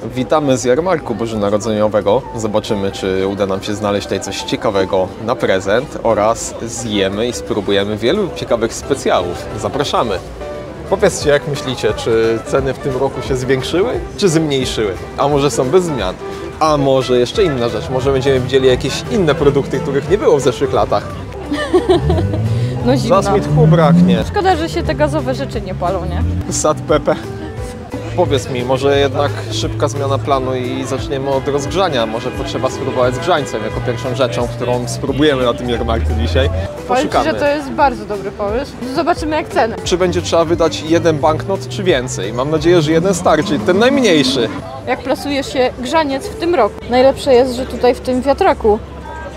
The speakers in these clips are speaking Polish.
Witamy z jarmarku bożonarodzeniowego. Zobaczymy, czy uda nam się znaleźć tutaj coś ciekawego na prezent oraz zjemy i spróbujemy wielu ciekawych specjałów. Zapraszamy! Powiedzcie, jak myślicie, czy ceny w tym roku się zwiększyły, czy zmniejszyły? A może są bez zmian? A może jeszcze inna rzecz, może będziemy widzieli jakieś inne produkty, których nie było w zeszłych latach? No zimno. Zaraz mi tchu braknie. Szkoda, że się te gazowe rzeczy nie palą, nie? Sad Pepe. Powiedz mi, może jednak szybka zmiana planu i zaczniemy od rozgrzania. Może potrzeba spróbować z grzańcem jako pierwszą rzeczą, którą spróbujemy na tym jarmarku dzisiaj. Powiem Ci, Poszukamy. że to jest bardzo dobry pomysł. Zobaczymy jak ceny. Czy będzie trzeba wydać jeden banknot, czy więcej? Mam nadzieję, że jeden starczy, ten najmniejszy. Jak plasuje się grzaniec w tym roku? Najlepsze jest, że tutaj w tym wiatraku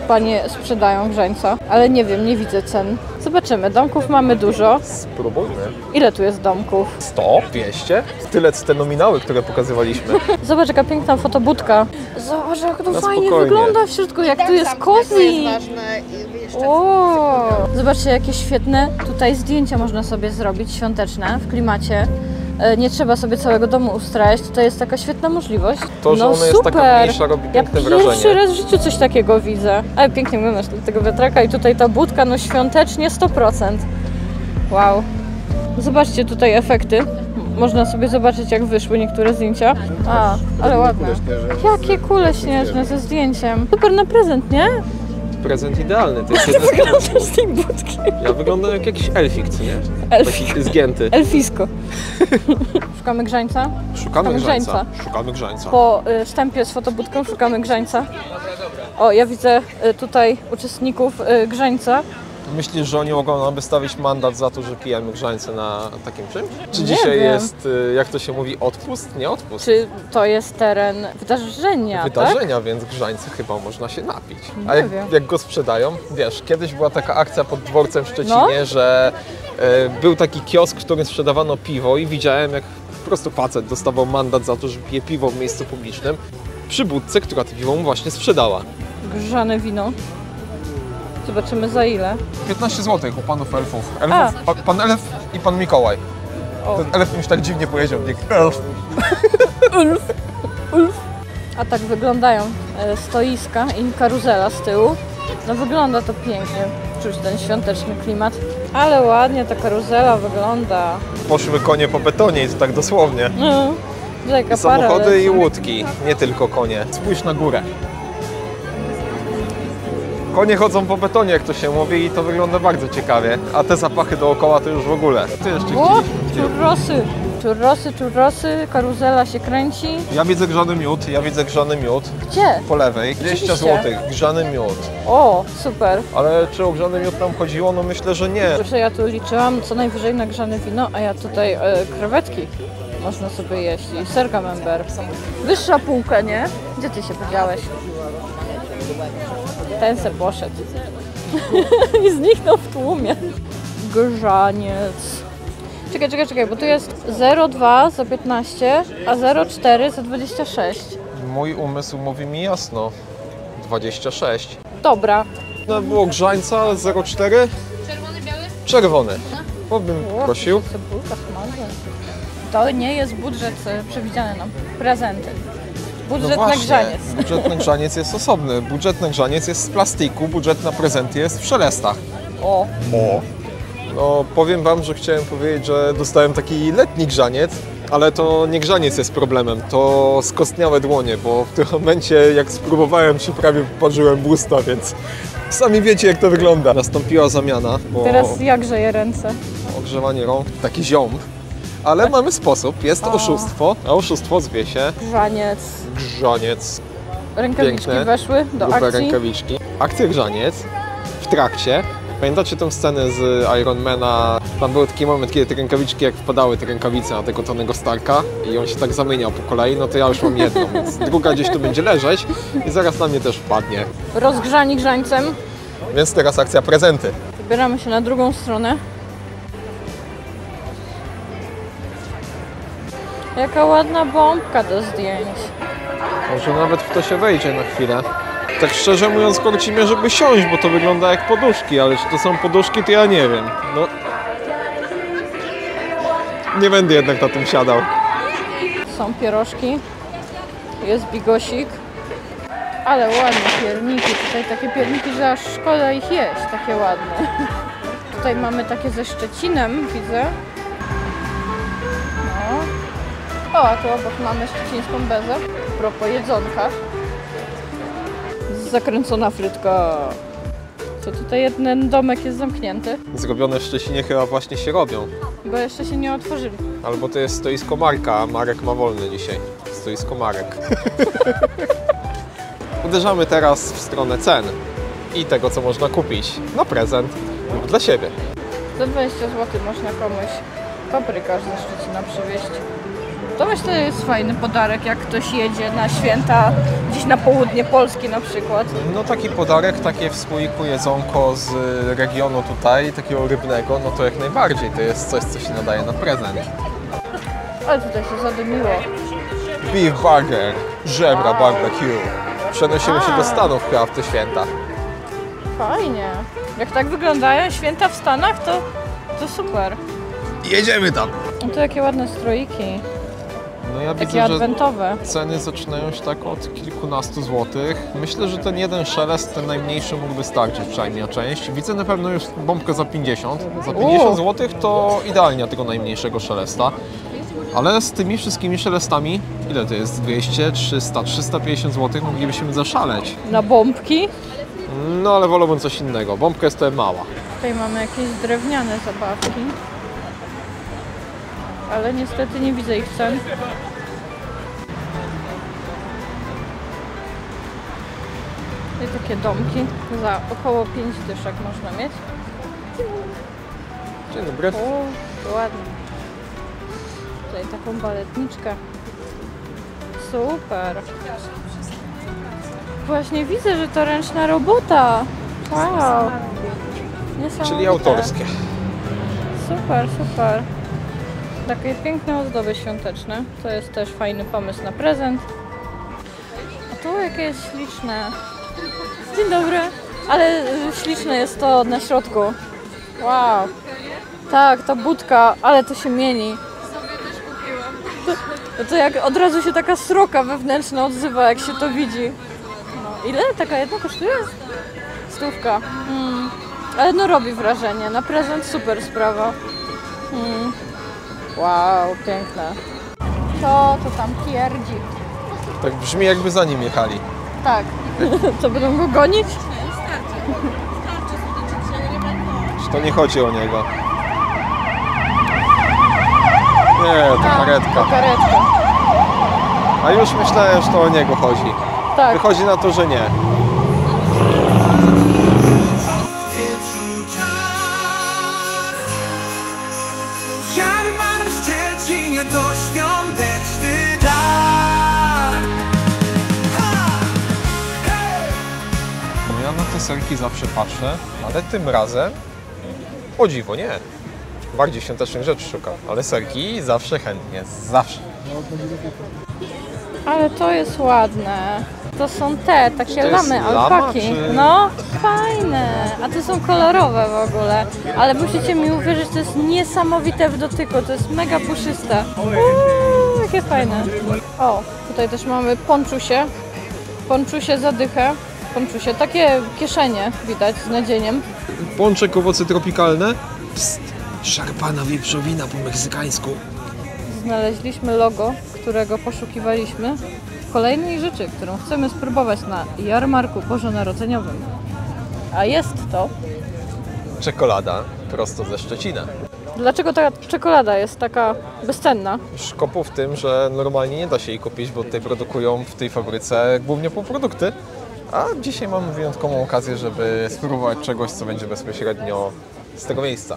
panie sprzedają grzańca, ale nie wiem, nie widzę cen. Zobaczymy, domków mamy dużo. Spróbujmy. Ile tu jest domków? 100? 200? Tyle co te nominały, które pokazywaliśmy. Zobacz jaka piękna fotobudka. Zobacz jak to Na fajnie spokojnie. wygląda w środku, jak tu jest cozy. O, zobaczcie jakie świetne tutaj zdjęcia można sobie zrobić świąteczne w klimacie. Nie trzeba sobie całego domu ustrajać, to jest taka świetna możliwość. To, że no ona jest super. taka mniejsza, robi piękne Ja wrażenie. pierwszy raz w życiu coś takiego widzę. Ale pięknie wyglądasz do tego wiatraka i tutaj ta budka, no świątecznie 100%. Wow. Zobaczcie tutaj efekty. Można sobie zobaczyć jak wyszły niektóre zdjęcia. A, ale ładne. Jakie kule śnieżne ze zdjęciem. Super na prezent, nie? Prezent idealny. To jest jeden... Wyglądasz z tej budki. Ja wyglądam jak jakiś elfik, co nie? Elfik. Taki zgięty. Elfisko. Szukamy grzańca? Szukamy grzańca. Szukamy grzańca. Po wstępie z fotobudką szukamy grzańca. O, ja widzę tutaj uczestników grzańca. Myślisz, że oni mogą nam wystawić mandat za to, że pijemy grzańce na takim czymś? Czy Nie dzisiaj wiem. jest, jak to się mówi, odpust? Nie odpust. Czy to jest teren wydarzenia, Wydarzenia, więc grzańce chyba można się napić. Nie A wiem. jak go sprzedają? Wiesz, kiedyś była taka akcja pod dworcem w Szczecinie, No. że był taki kiosk, w którym sprzedawano piwo i widziałem, jak po prostu facet dostawał mandat za to, że pije piwo w miejscu publicznym przy budce, która to piwo mu właśnie sprzedała. tak? Grzane wino. Zobaczymy za ile. 15 zł u panów elfów. A. Pan elf i pan Mikołaj. O. Ten elf mi już tak dziwnie powiedział. Elf. Ulf. A tak wyglądają stoiska i karuzela z tyłu. No wygląda to pięknie. Czuć ten świąteczny klimat. Ale ładnie ta karuzela wygląda. Poszły konie po betonie i to tak dosłownie. No, rzeka, Samochody para i lecą. łódki, nie tylko konie. Spójrz na górę. Konie chodzą po betonie, jak to się mówi, i to wygląda bardzo ciekawie. A te zapachy dookoła to już w ogóle. Ty jeszcze O, gdzieś. czurrosy. Czurrosy, karuzela się kręci. Ja widzę grzany miód. Gdzie? Po lewej. 200 Oczywiście. zł, grzany miód. O, super. Ale czy o grzany miód nam chodziło? No myślę, że nie. Proszę, ja tu liczyłam co najwyżej nagrzane wino, a ja tutaj krewetki można sobie jeść i ser camembert. Wyższa półka, nie? Gdzie ty się podziałeś? Ten se poszedł. I zniknął w tłumie. Grzaniec. Czekaj, bo tu jest 0,2 za 15, a 0,4 za 26. Mój umysł mówi mi jasno. 26. Dobra. No było grzańca 0,4. Czerwony, biały? Czerwony. Bo bym prosił. Cebulka, smalce. To nie jest budżet przewidziany na prezenty. Budżet na grzaniec. Budżet na grzaniec jest osobny. Budżet na grzaniec jest z plastiku, budżet na prezenty jest w szelestach. O, No powiem wam, że chciałem powiedzieć, że dostałem taki letni grzaniec, ale to nie grzaniec jest problemem, to skostniałe dłonie, bo w tym momencie jak spróbowałem, się prawie poparzyłem w usta, więc sami wiecie jak to wygląda. Nastąpiła zamiana, bo teraz ja grzeję ręce. ogrzewanie rąk, taki ziąb, ale mamy sposób, jest oszustwo, a oszustwo zwie się Grzaniec. grzaniec. Rękawiczki Piękne, weszły do grube akcji. rękawiczki. Akcja grzaniec w trakcie. Pamiętacie tę scenę z Ironmana? Tam był taki moment, kiedy te rękawiczki, jak wpadały te rękawice na tego Tonego Starka i on się tak zamieniał po kolei, no to ja już mam jedną, więc druga gdzieś tu będzie leżeć i zaraz na mnie też wpadnie. Rozgrzani grzańcem. Więc teraz akcja prezenty. Wybieramy się na drugą stronę. Jaka ładna bombka do zdjęć. Może nawet w to się wejdzie na chwilę. Tak szczerze mówiąc, korci mnie, żeby siąść, bo to wygląda jak poduszki, ale czy to są poduszki, to ja nie wiem. No. Nie będę jednak na tym siadał. Są pierożki. Jest bigosik. Ale ładne pierniki. Tutaj takie pierniki, że aż szkoda ich jeść. Takie ładne. Tutaj mamy takie ze Szczecinem, widzę. No. O, a tu obok mamy szczecińską bezę. A propos jedzonka. Zakręcona frytka. Co tutaj jeden domek jest zamknięty, Zrobione w Szczecinie chyba właśnie się robią. bo jeszcze się nie otworzyli. Albo to jest stoisko Marka, a Marek ma wolny dzisiaj. Stoisko Marek. Uderzamy teraz w stronę cen i tego, co można kupić na prezent lub dla siebie. Za 20 zł można komuś paprykarz ze Szczecina przywieźć. To myślę, jest fajny podarek, jak ktoś jedzie na święta gdzieś na południe Polski na przykład. No taki podarek, takie w słoiku jedzonko z regionu tutaj, takiego rybnego, no to jak najbardziej. To jest coś, co się nadaje na prezent. Ale tutaj się zadymiło. Beef burger, żebra Wow. barbecue. Przenosimy się do Stanów chyba w te święta. Fajnie. Jak tak wyglądają święta w Stanach, to super. Jedziemy tam! No to jakie ładne stroiki. No ja Takie widzę, że adwentowe. ceny zaczynają się tak od kilkunastu złotych. Myślę, że ten jeden szelest, ten najmniejszy mógłby starczyć przynajmniej na część. Widzę na pewno już bombkę za 50. Za 50 zł to idealnie tego najmniejszego szelesta. Ale z tymi wszystkimi szelestami, ile to jest? 200, 300, 350 zł moglibyśmy zaszaleć. Na bombki. No ale wolałbym coś innego. Bombka jest tutaj mała. Tutaj mamy jakieś drewniane zabawki. Ale niestety nie widzę ich cen. I takie domki za około 5 dyszek można mieć. Dzień dobry. O, to ładnie. Tutaj taką baletniczkę. Super. Właśnie widzę, że to ręczna robota. Wow. Niesamowite. Czyli autorskie. Super, super. Takie piękne ozdoby świąteczne. To jest też fajny pomysł na prezent. A tu jakieś śliczne. Dzień dobry. Ale śliczne jest to na środku. Wow. Tak, ta budka, ale to się mieni. To jak od razu się taka sroka wewnętrzna odzywa, jak się to widzi. No, ile taka jedna kosztuje? 100. Ale no robi wrażenie. Na prezent super sprawa. Wow, piękne. To tam pierdzi. Tak brzmi, jakby za nim jechali. Tak. Co, będą go gonić? Czy to nie chodzi o niego? Nie, to karetka. To karetka. A już myślałem, że to o niego chodzi. Tak. Wychodzi na to, że nie. Jarmark w Szczecinie to świąteczny dar. No ja na te serki zawsze patrzę, ale tym razem o dziwo nie. Bardziej świątecznych rzeczy szukam, ale serki zawsze chętnie, zawsze. Ale to jest ładne. To są te, takie to jest lamy, lama, alpaki. czy- No, fajne. A to są kolorowe w ogóle. Ale musicie mi uwierzyć, to jest niesamowite w dotyku. To jest mega puszyste. Jakie fajne. O, tutaj też mamy ponczusie. Ponczusie zadychę. Ponczusie, takie kieszenie widać z nadzieniem. Pączek, owoce tropikalne. Psst, szarpana wieprzowina po meksykańsku. Znaleźliśmy logo, którego poszukiwaliśmy. Kolejnej rzeczy, którą chcemy spróbować na jarmarku bożonarodzeniowym. A jest to... Czekolada prosto ze Szczecina. Dlaczego ta czekolada jest taka bezcenna? Szkopu w tym, że normalnie nie da się jej kupić, bo tutaj produkują w tej fabryce głównie półprodukty. A dzisiaj mamy wyjątkową okazję, żeby spróbować czegoś, co będzie bezpośrednio z tego miejsca.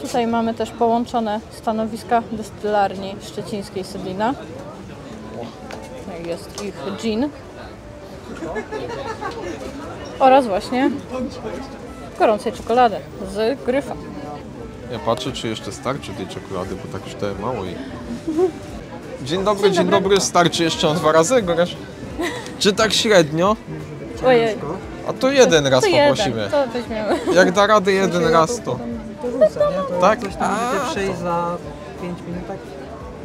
Tutaj mamy też połączone stanowiska destylarni szczecińskiej Sedlina. Jest ich gin. Oraz właśnie gorącej czekolady z Gryfa. Ja patrzę, czy jeszcze starczy tej czekolady, bo tak już tutaj mało jej. Dzień dobry. Starczy jeszcze on 2 razy, Gorasz? Czy tak średnio? Ojej, A to jeden raz to poprosimy. jeden, to weźmiemy. Jak da radę jeden raz, to... Dorzucę, nie? To Tak? coś tam możecie przejść za 5 minut, tak?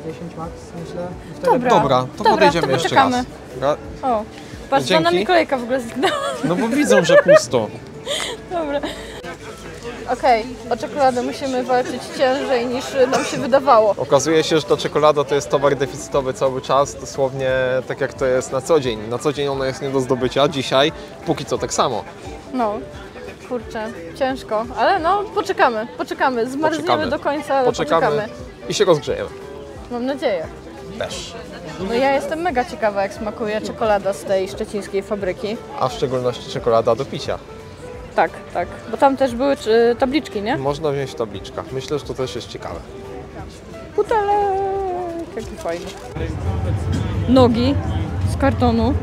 10 max, myślę. I wtedy Dobra. Dobra, to podejdziemy to jeszcze poczekamy. raz. O, patrz, Dzięki. za nami kolejka w ogóle zniknęła. No bo widzą, że pusto. Dobra. Okej, o czekoladę musimy walczyć ciężej niż nam się wydawało. Okazuje się, że ta czekolada to jest towar deficytowy cały czas, dosłownie tak jak to jest na co dzień. Na co dzień ona jest nie do zdobycia, dzisiaj póki co tak samo. No, kurczę, ciężko, ale no poczekamy. Zmarzniemy do końca, ale poczekamy. I się rozgrzejemy. Mam nadzieję. Też. No ja jestem mega ciekawa, jak smakuje czekolada z tej szczecińskiej fabryki. A w szczególności czekolada do picia. Tak, bo tam też były tabliczki, nie? Można wziąć w tabliczkach. Myślę, że to też jest ciekawe. Butelek, jaki fajny. Nogi z kartonu.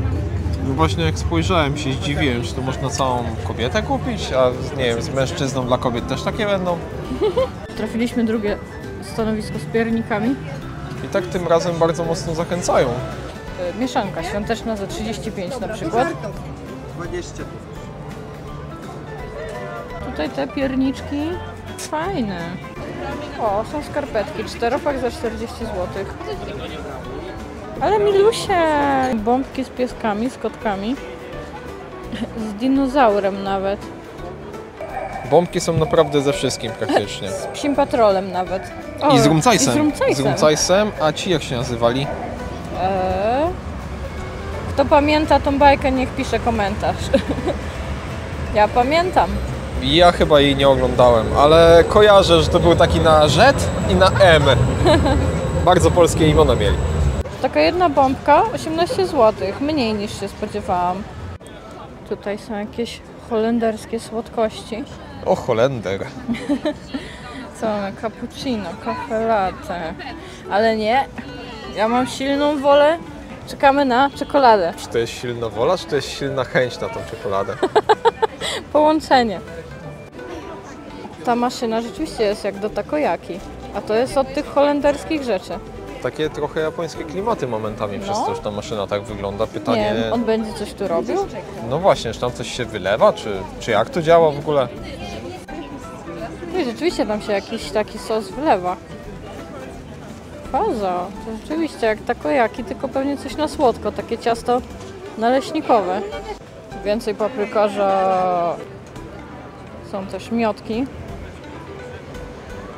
No właśnie jak spojrzałem się zdziwiłem, czy to można całą kobietę kupić, a nie wiem, z mężczyzną dla kobiet też takie będą. Trafiliśmy drugie stanowisko z piernikami. I tak tym razem bardzo mocno zachęcają. Mieszanka świąteczna za 35 na przykład. 20. Tutaj te pierniczki fajne. O, są skarpetki, 4-pak za 40 zł. Ale milusie! Bombki z pieskami, z kotkami. Z dinozaurem nawet. Bombki są naprawdę ze wszystkim praktycznie. Z psim patrolem nawet. O, I z rumcajsem. I z rumcajsem. Z rumcajsem, a ci jak się nazywali? Kto pamięta tą bajkę, niech pisze komentarz. Ja pamiętam. Ja chyba jej nie oglądałem, ale kojarzę, że to był taki na Z i na M. Bardzo polskie imiona mieli. Taka jedna bombka, 18 zł. Mniej niż się spodziewałam. Tutaj są jakieś holenderskie słodkości. O, Holender. Co mamy? Cappuccino, cafe latte. Ale nie, ja mam silną wolę. Czekamy na czekoladę. Czy to jest silna wola, czy to jest silna chęć na tą czekoladę? Połączenie. Ta maszyna rzeczywiście jest jak do takoyaki. A to jest od tych holenderskich rzeczy. Takie trochę japońskie klimaty momentami, przez to, że ta maszyna tak wygląda. Nie Pytanie, wiem, on będzie coś tu robił? no właśnie, czy tam coś się wylewa, czy jak to działa w ogóle? I rzeczywiście tam się jakiś taki sos wlewa. Faza, to rzeczywiście jak takoyaki, tylko pewnie coś na słodko, takie ciasto naleśnikowe. Więcej paprykarza. Są też miotki.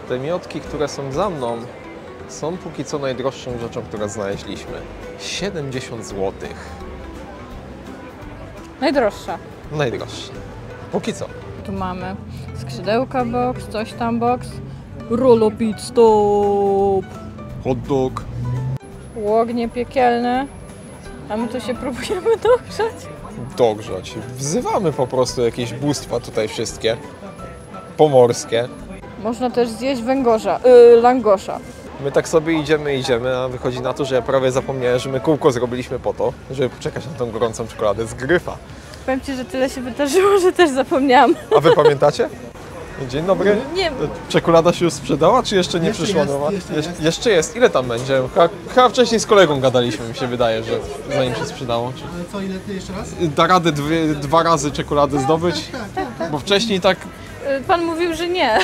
Te miotki, które są za mną, są póki co najdroższą rzeczą, którą znaleźliśmy. 70 zł. Najdroższa. Najdroższe. Póki co. Tu mamy skrzydełka box, coś tam box. Rolo pit stop. Hot dog. Łognie piekielne. A my tu się próbujemy dogrzać. Dogrzać. Wzywamy po prostu jakieś bóstwa tutaj wszystkie. Pomorskie. Można też zjeść węgorza, langosza. My tak sobie idziemy, a wychodzi na to, że ja prawie zapomniałem, że my kółko zrobiliśmy po to, żeby poczekać na tą gorącą czekoladę z Gryfa. Powiem Ci, że tyle się wydarzyło, że też zapomniałam. A wy pamiętacie? Dzień dobry. Nie, Czekolada się już sprzedała, czy jeszcze nie Jeszcze przyszła jest, nowa? jeszcze jest. Jeszcze jest. Ile tam będzie? Chyba wcześniej z kolegą gadaliśmy, mi się wydaje, że zanim się sprzedało. Czy... Ale co, ile ty jeszcze raz? Da radę dwa razy czekoladę zdobyć? Bo wcześniej tak, pan mówił, że nie.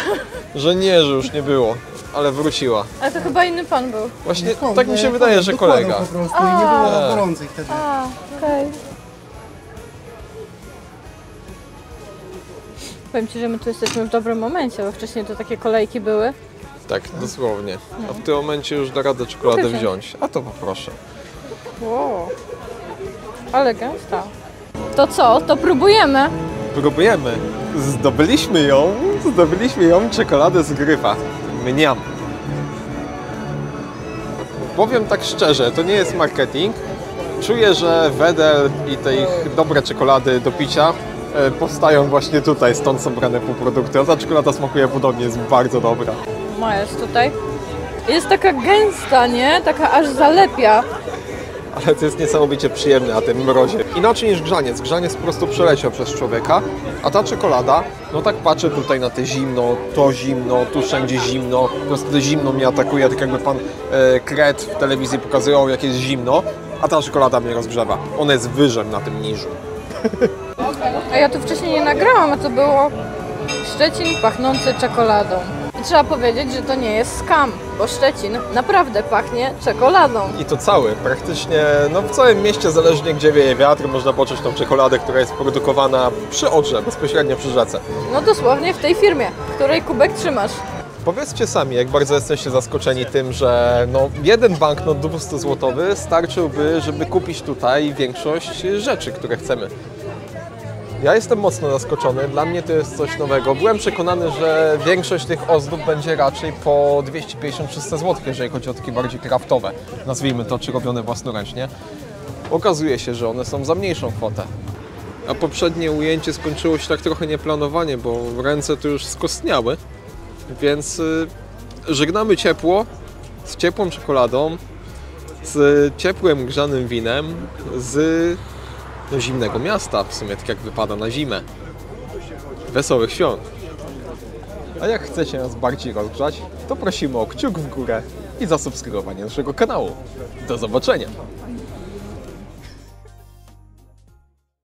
że nie, że już nie było, ale wróciła. Ale to chyba inny pan był. Właśnie tak mi się wydaje, że dokładał kolega. po prostu i nie było gorących wtedy. A, okej. Powiem Ci, że my tu jesteśmy w dobrym momencie, bo wcześniej to takie kolejki były. Tak, dosłownie. A w tym momencie już da radę czekoladę Mogę wziąć. A to poproszę. Wow. Ale gęsta. To co? To próbujemy. Próbujemy. Zdobyliśmy ją czekoladę z Gryfa. Mniam. Powiem tak szczerze, to nie jest marketing. Czuję, że Wedel i te ich dobre czekolady do picia powstają właśnie tutaj, stąd są brane półprodukty. A ta czekolada smakuje podobnie, jest bardzo dobra. Moja jest tutaj. Jest taka gęsta, nie? Taka aż zalepia. Ale to jest niesamowicie przyjemne na tym mrozie. Inaczej niż grzaniec. Grzaniec po prostu przeleciał przez człowieka, a ta czekolada, no tak patrzę tutaj na te zimno, tu wszędzie zimno. Po prostu to zimno mnie atakuje, tak jakby pan Kret w telewizji pokazywał, jak jest zimno, a ta czekolada mnie rozgrzewa. Ona jest wyżem na tym niżu. A ja tu wcześniej nie nagrałam, a to było Szczecin pachnący czekoladą. Trzeba powiedzieć, że to nie jest skam, bo Szczecin naprawdę pachnie czekoladą. I to cały, praktycznie no w całym mieście, zależnie gdzie wieje wiatr, można poczuć tą czekoladę, która jest produkowana przy Odrze, bezpośrednio przy rzece. No dosłownie w tej firmie, której kubek trzymasz. Powiedzcie sami, jak bardzo jesteście zaskoczeni tym, że no, jeden banknot 200-złotowy starczyłby, żeby kupić tutaj większość rzeczy, które chcemy. Ja jestem mocno zaskoczony, dla mnie to jest coś nowego. Byłem przekonany, że większość tych ozdób będzie raczej po 250-300 zł, jeżeli chodzi o takie bardziej kraftowe, nazwijmy to, czy robione własnoręcznie. Okazuje się, że one są za mniejszą kwotę. A poprzednie ujęcie skończyło się tak trochę nieplanowanie, bo ręce to już skostniały, więc żegnamy ciepło, z ciepłą czekoladą, z ciepłym grzanym winem, z zimnego miasta, w sumie tak jak wypada na zimę. Wesołych świąt! A jak chcecie nas bardziej rozgrzać, to prosimy o kciuk w górę i zasubskrybowanie naszego kanału. Do zobaczenia!